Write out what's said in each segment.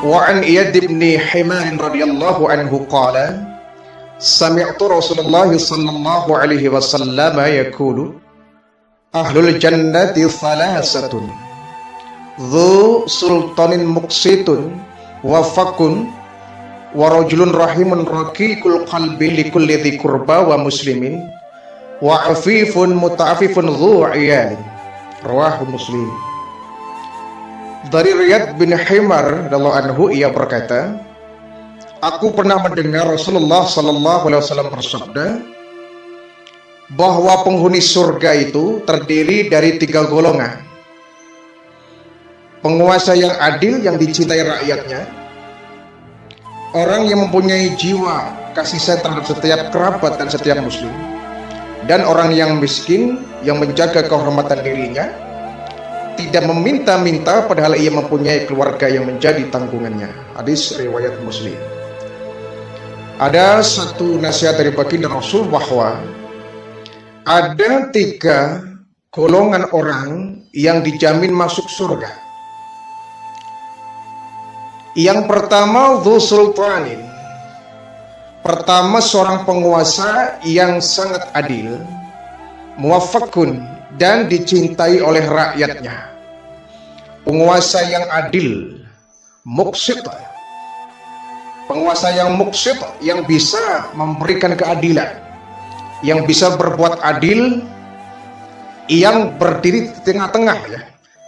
Wa an Iyad bin Himar radhiyallahu anhu qala sami'tu Rasulullah sallallahu alaihi wasallam yaqulu ahlul jannati thalathatun dzu sultanin muqsitun wa fakun wa rajulun rahimun raqiqul qalbi likulli dhi qurba wa muslimin wa afifun muta'afifun dzu iyalin rawahu Muslim. Dari Iyad bin Himar radhiyallahu anhu, ia berkata, aku pernah mendengar Rasulullah sallallahu alaihi wasallam bersabda bahwa penghuni surga itu terdiri dari 3 golongan. Penguasa yang adil yang dicintai rakyatnya, orang yang mempunyai jiwa kasih sayang terhadap setiap kerabat dan setiap muslim, dan orang yang miskin yang menjaga kehormatan dirinya, tidak meminta-minta padahal ia mempunyai keluarga yang menjadi tanggungannya. Hadis riwayat Muslim. Ada satu nasihat dari baginda Rasul bahwa ada 3 golongan orang yang dijamin masuk surga. Yang pertama, dzu sultanin. Pertama, seorang penguasa yang sangat adil, muwaffaqun, dan dicintai oleh rakyatnya. Penguasa yang adil, muqsit. Penguasa yang muqsit, yang bisa memberikan keadilan, yang bisa berbuat adil, yang berdiri di tengah-tengah, ya.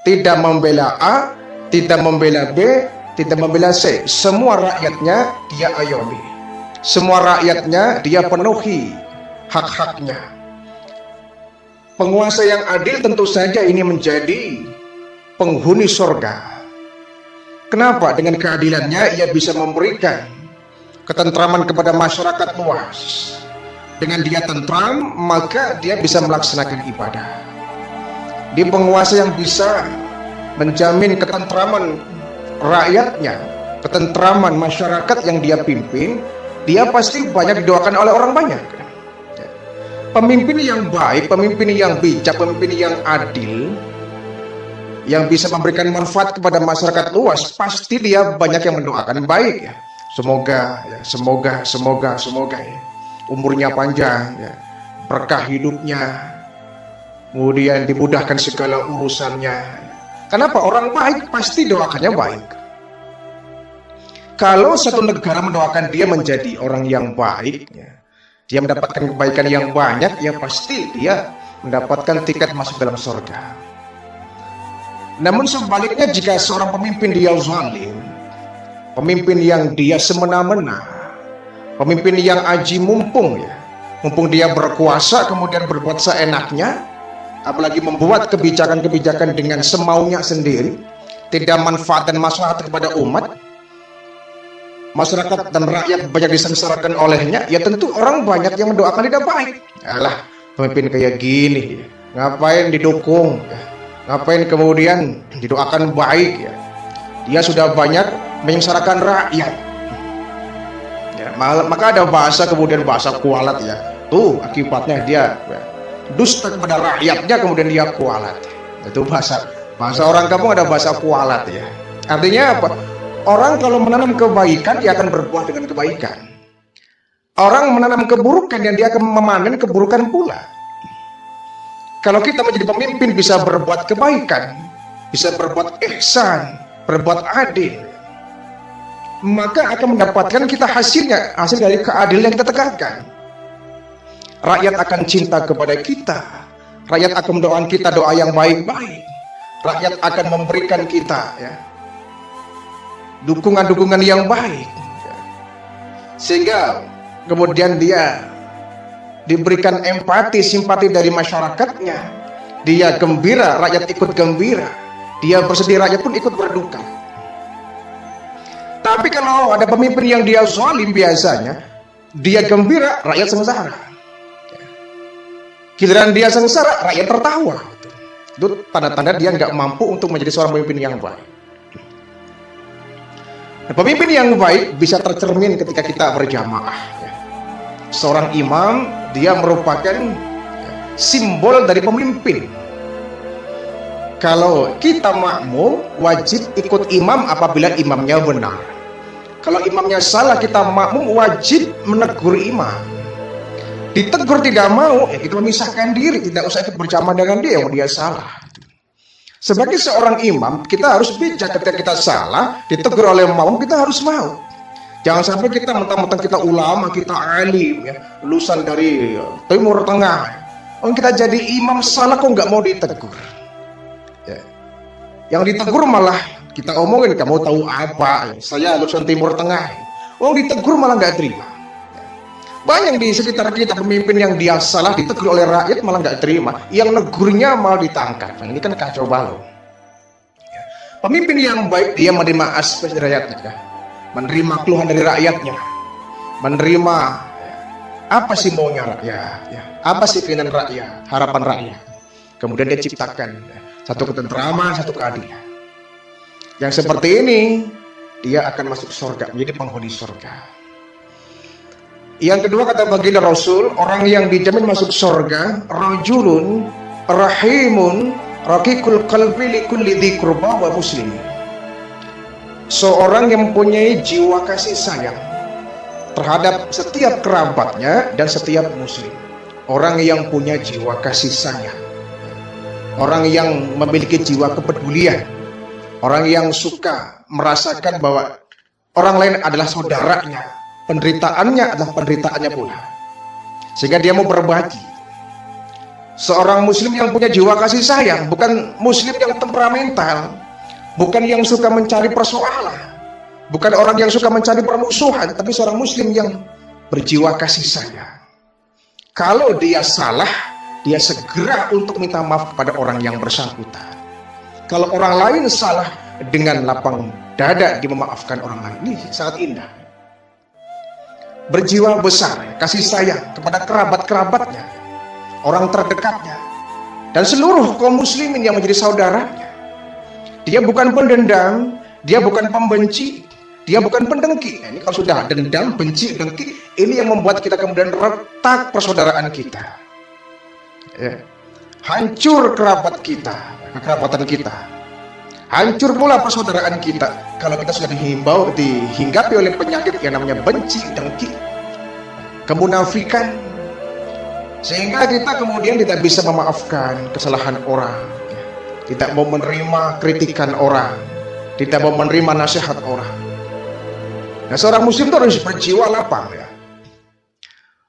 Tidak membela A, tidak membela B, tidak membela C. Semua rakyatnya dia ayomi, semua rakyatnya dia penuhi hak-haknya. Penguasa yang adil tentu saja ini menjadi penghuni surga. Kenapa? Dengan keadilannya ia bisa memberikan ketentraman kepada masyarakat luas. Dengan dia tentram, maka dia bisa melaksanakan ibadah. Dia penguasa yang bisa menjamin ketentraman rakyatnya, ketentraman masyarakat yang dia pimpin, dia pasti banyak didoakan oleh orang banyak. Pemimpin yang baik, pemimpin yang bijak, pemimpin yang adil, yang bisa memberikan manfaat kepada masyarakat luas, pasti dia banyak yang mendoakan baik, ya. Semoga ya. Umurnya panjang, ya. Berkah hidupnya, kemudian dimudahkan segala urusannya. Kenapa? Orang baik pasti doakannya baik. Kalau satu negara mendoakan dia menjadi orang yang baik, ya, dia mendapatkan kebaikan yang banyak, ya pasti dia mendapatkan tiket masuk dalam surga. Namun sebaliknya, jika seorang pemimpin dia zalim, pemimpin yang dia semena-mena, pemimpin yang aji mumpung, ya, mumpung dia berkuasa kemudian berbuat seenaknya, apalagi membuat kebijakan-kebijakan dengan semaunya sendiri, tidak manfaat dan maslahat kepada umat, masyarakat dan rakyat banyak disengsarakan olehnya, ya tentu orang banyak yang mendoakan tidak baik. Alah, pemimpin kayak gini, ngapain didukung, ya? Ngapain kemudian didoakan baik, ya? Dia sudah banyak menyengsarakan rakyat, ya, maka ada bahasa kemudian bahasa kualat, ya. Tuh akibatnya dia, ya, dusta kepada rakyatnya kemudian dia kualat. Itu bahasa orang kampung, ada bahasa kualat, ya. Artinya apa? Orang kalau menanam kebaikan, dia akan berbuah dengan kebaikan. Orang menanam keburukan, dan dia akan memanen keburukan pula. Kalau kita menjadi pemimpin bisa berbuat kebaikan, bisa berbuat ihsan, berbuat adil, maka akan mendapatkan kita hasil dari keadilan yang kita tegakkan. Rakyat akan cinta kepada kita, rakyat akan mendoakan kita doa yang baik-baik, rakyat akan memberikan kita, ya, dukungan-dukungan yang baik, sehingga kemudian dia diberikan empati, simpati dari masyarakatnya. Dia gembira, rakyat ikut gembira. Dia bersedih, rakyat pun ikut berduka. Tapi kalau ada pemimpin yang dia zalim, biasanya dia gembira, rakyat sengsara. Giliran dia sengsara, rakyat tertawa. Itu tanda-tanda dia nggak mampu untuk menjadi seorang pemimpin yang baik. Nah, pemimpin yang baik bisa tercermin ketika kita berjamaah, ya. Seorang imam, dia merupakan simbol dari pemimpin. Kalau kita makmum, wajib ikut imam apabila imamnya benar. Kalau imamnya salah, kita makmum wajib menegur imam. Ditegur tidak mau, ya kita memisahkan diri, tidak usah ikut berjamaah dengan dia yang dia salah. Sebagai seorang imam, kita harus bijak. Ketika kita salah, ditegur oleh makmum, kita harus mau. Jangan sampai kita mentang-mentang kita ulama, kita alim, ya, lulusan dari Timur Tengah. Oh, kita jadi imam salah kok nggak mau ditegur. Ya. Yang ditegur malah kita omongin, kamu tahu apa? Saya lulusan Timur Tengah. Oh, ditegur malah nggak terima. Banyak di sekitar kita pemimpin yang dia salah ditegur oleh rakyat malah nggak terima. Yang negurnya malah ditangkap. Nah, ini kan kacau balau. Ya. Pemimpin yang baik dia menerima aspirasi rakyatnya, ya. Menerima keluhan dari rakyatnya, menerima apa sih maunya rakyat, ya. Apa sih keinginan rakyat, harapan rakyat. Kemudian dia ciptakan satu ketentraman, satu keadilan. Yang seperti ini, dia akan masuk surga, menjadi penghuni surga. Yang kedua kata baginda Rasul, orang yang dijamin masuk surga, rajulun rahimun raqiqul qalbi likulli dzi qurba wa muslimin. Seorang yang mempunyai jiwa kasih sayang terhadap setiap kerabatnya dan setiap muslim. Orang yang punya jiwa kasih sayang, orang yang memiliki jiwa kepedulian, orang yang suka merasakan bahwa orang lain adalah saudaranya, penderitaannya adalah penderitaannya pula, sehingga dia mau berbagi. Seorang muslim yang punya jiwa kasih sayang, bukan muslim yang temperamental, bukan yang suka mencari persoalan, bukan orang yang suka mencari permusuhan, tapi seorang muslim yang berjiwa kasih sayang. Kalau dia salah, dia segera untuk minta maaf kepada orang yang bersangkutan. Kalau orang lain salah, dengan lapang dada dia memaafkan orang lain. Ini sangat indah. Berjiwa besar, kasih sayang kepada kerabat-kerabatnya, orang terdekatnya, dan seluruh kaum muslimin yang menjadi saudaranya. Dia bukan pendendam, dia bukan pembenci, dia bukan pendengki. Nah, ini kalau sudah dendam, benci, dengki, ini yang membuat kita kemudian retak persaudaraan kita. Ya. Hancur kerabat kita, kekerabatan kita. Hancur pula persaudaraan kita kalau kita sudah dihinggapi oleh penyakit yang namanya benci, dengki, kemunafikan, sehingga kita kemudian tidak bisa memaafkan kesalahan orang, tidak mau menerima kritikan orang, tidak mau menerima nasihat orang. Nah, seorang muslim itu harus berjiwa lapang, ya.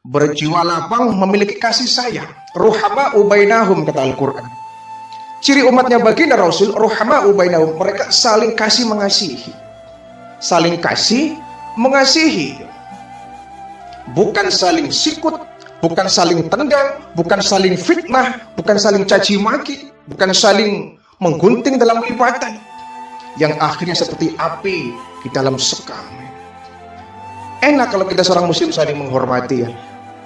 Berjiwa lapang, memiliki kasih sayang. Ruhama ubainahum, kata Al-Quran. Ciri umatnya baginda Rasul, ruhama ubainahum, mereka saling kasih mengasihi. Saling kasih mengasihi. Bukan saling sikut, bukan saling tendang, bukan saling fitnah, bukan saling caci maki, bukan saling menggunting dalam lipatan, yang akhirnya seperti api di dalam sekam. Enak kalau kita seorang muslim saling menghormati, ya.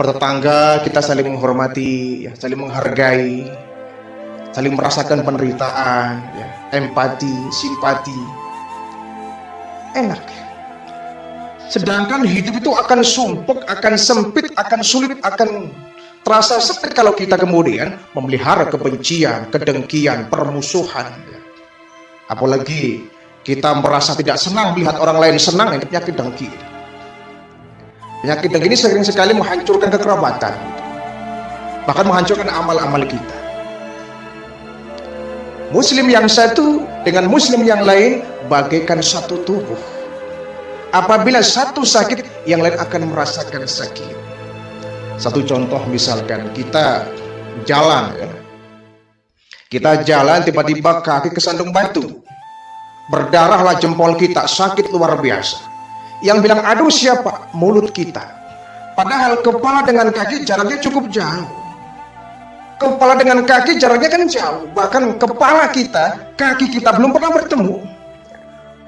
Bertetangga kita saling menghormati, ya. Saling menghargai, saling merasakan penderitaan, ya. Empati, simpati. Enak. Sedangkan hidup itu akan sumpek, akan sempit, akan sulit, akan terasa sempit kalau kita kemudian memelihara kebencian, kedengkian, permusuhan, ya. Apalagi kita merasa tidak senang melihat orang lain senang, yang penyakit dengki. Penyakit dengki ini sering sekali menghancurkan kekerabatan, bahkan menghancurkan amal-amal kita. Muslim yang satu dengan muslim yang lain bagaikan satu tubuh. Apabila satu sakit, yang lain akan merasakan sakit. Satu contoh, misalkan kita jalan, ya. Kita jalan tiba-tiba kaki kesandung batu, berdarahlah jempol kita, sakit luar biasa. Yang bilang aduh siapa? Mulut kita. Padahal kepala dengan kaki jaraknya cukup jauh. Kepala dengan kaki jaraknya kan jauh. Bahkan kepala kita, kaki kita belum pernah bertemu.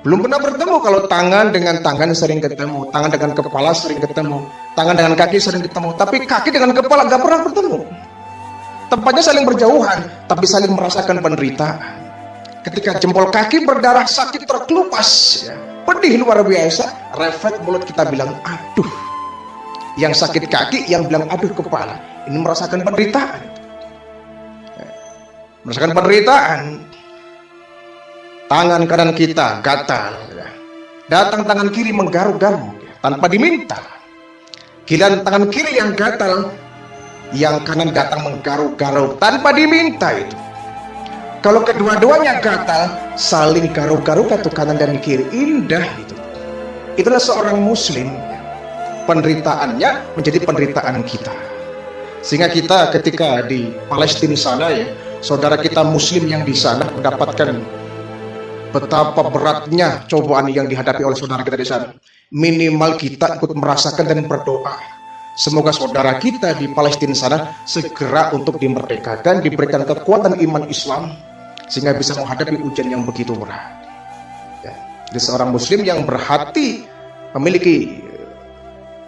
Belum pernah bertemu. Kalau tangan dengan tangan sering ketemu, tangan dengan kepala sering ketemu, tangan dengan kaki sering ketemu, tapi kaki dengan kepala gak pernah bertemu. Tempatnya saling berjauhan, tapi saling merasakan penderitaan. Ketika jempol kaki berdarah, sakit terkelupas, ya. Pedih luar biasa, refleks mulut kita bilang aduh. Yang sakit kaki, yang bilang aduh kepala. Ini merasakan penderitaan. Merasakan penderitaan. tangan kanan kita gatal, ya. Datang tangan kiri menggaruk-garuk, ya, tanpa diminta. Giliran tangan kiri yang gatal, yang kanan datang menggaruk-garuk tanpa diminta itu. Kalau kedua-duanya gatal, saling garuk-garuk atau kanan dan kiri, indah itu. Itulah seorang muslim, ya. Penderitaannya menjadi penderitaan kita. Sehingga kita ketika di Palestina sana, ya, saudara kita muslim yang di sana mendapatkan betapa beratnya cobaan yang dihadapi oleh saudara kita di sana. Minimal kita ikut merasakan dan berdoa, semoga saudara kita di Palestina sana segera untuk dimerdekakan, diberikan kekuatan iman Islam sehingga bisa menghadapi ujian yang begitu berat. Ya. Jadi seorang muslim yang berhati memiliki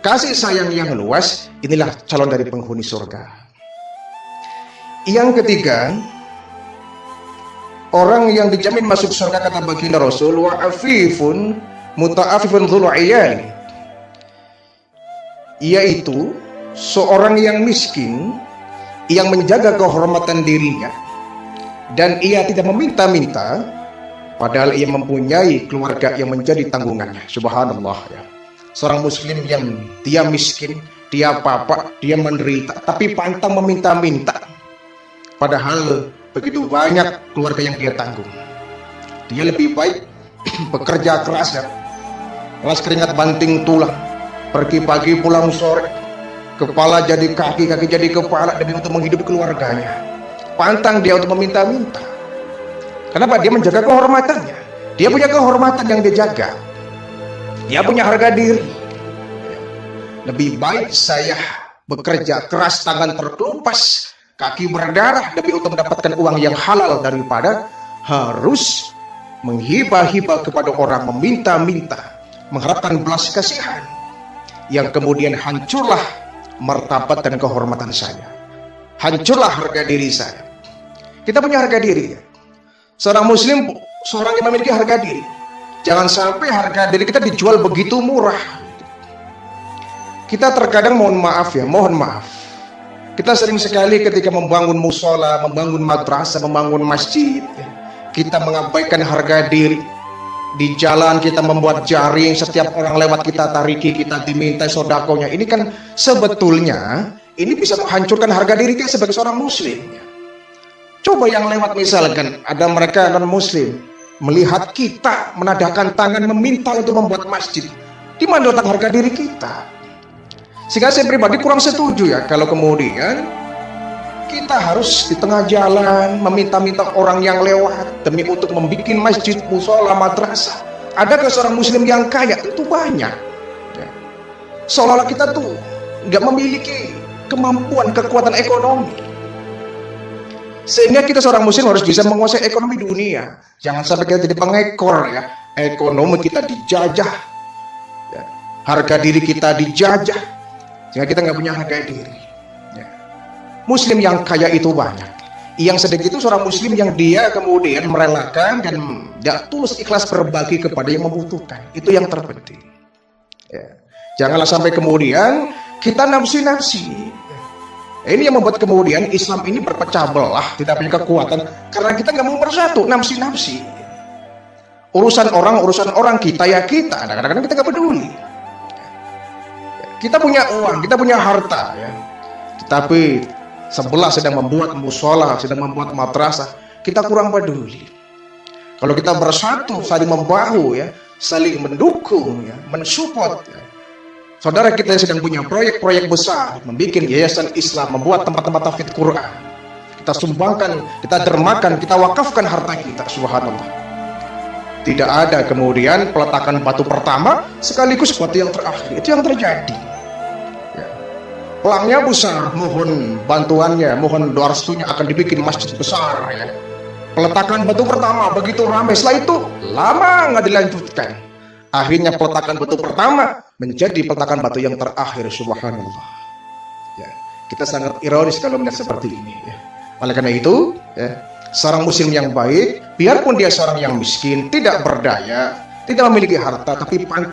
kasih sayang yang luas, inilah calon dari penghuni surga. Yang ketiga, orang yang dijamin masuk surga kata baginda Rasul, wa afifun muta'afifun dzul iyal, yaitu seorang yang miskin yang menjaga kehormatan dirinya dan ia tidak meminta-minta padahal ia mempunyai keluarga yang menjadi tanggungannya. Subhanallah, ya. Seorang muslim yang dia miskin, dia papa, dia menderita, tapi pantang meminta-minta padahal begitu banyak keluarga yang dia tanggung. Dia lebih baik bekerja keras, ya, keras keringat banting tulang, pergi pagi pulang sore, kepala jadi kaki, kaki jadi kepala demi untuk menghidupi keluarganya. Pantang dia untuk meminta-minta. Kenapa? Dia menjaga kehormatannya. Dia punya kehormatan yang dia jaga. Dia punya harga diri. Lebih baik saya bekerja keras, tangan terkelupas, kaki berdarah demi untuk mendapatkan uang yang halal daripada harus menghibah-hibah kepada orang, meminta-minta, mengharapkan belas kasihan, yang kemudian hancurlah martabat dan kehormatan saya, hancurlah harga diri saya. Kita punya harga diri, ya. Seorang muslim, seorang yang memiliki harga diri. Jangan sampai harga diri kita dijual begitu murah. Kita terkadang mohon maaf, ya, mohon maaf, kita sering sekali ketika membangun musola, membangun madrasah, membangun masjid, ya, kita mengabaikan harga diri. Di jalan kita membuat jaring, setiap orang lewat kita tariki, kita diminta sodakonya. Ini kan sebetulnya ini bisa menghancurkan harga diri kita sebagai seorang muslim. Coba yang lewat misalkan ada mereka non muslim melihat kita menadahkan tangan meminta untuk membuat masjid, di mana letak harga diri kita? Sehingga saya pribadi kurang setuju, ya, kalau kemudian kita harus di tengah jalan meminta-minta orang yang lewat demi untuk membuat masjid, musola, madrasah. Adakah seorang muslim yang kaya? Itu banyak, ya. Seolah-olah kita tuh nggak memiliki kemampuan, kekuatan ekonomi, sehingga kita seorang muslim harus bisa menguasai ekonomi dunia. Jangan sampai kita jadi pengekor, ya. Ekonomi kita dijajah, ya. Harga diri kita dijajah, sehingga kita nggak punya harga diri, ya. Muslim yang kaya itu banyak. Yang sedikit itu seorang muslim yang dia kemudian merelakan dan tidak tulus ikhlas berbagi kepada yang membutuhkan. Itu yang terpenting, ya. Janganlah sampai kemudian kita nafsi-nafsi. Ini yang membuat kemudian Islam ini berpecah belah, tidak punya kekuatan, karena kita nggak mau bersatu, nafsi-nafsi. Urusan orang kita, ya kita. Kadang-kadang kita nggak peduli. Kita punya uang, kita punya harta, ya. Tetapi sebelah sedang membuat musola, sedang membuat madrasah, kita kurang peduli. Kalau kita bersatu, saling membahu, ya, saling mendukung, ya, mensupport, ya. Saudara kita yang sedang punya proyek-proyek besar, membuat yayasan Islam, membuat tempat-tempat tahfidz Quran, kita sumbangkan, kita dermakan, kita wakafkan harta kita. Subhanallah. Tidak ada kemudian peletakan batu pertama sekaligus batu yang terakhir. Itu yang terjadi, ya. Pelangnya besar, mohon bantuannya, mohon doa restunya akan dibikin masjid besar, ya. Peletakan batu pertama begitu ramai, setelah itu lama nggak dilanjutkan. Akhirnya peletakan batu pertama menjadi peletakan batu yang terakhir. Subhanallah, ya. Kita sangat ironis kalau melihat seperti ini, ya. Oleh karena itu, ya, seorang muslim yang baik, biarpun dia seorang yang miskin, tidak berdaya, tidak memiliki harta, tapi pantang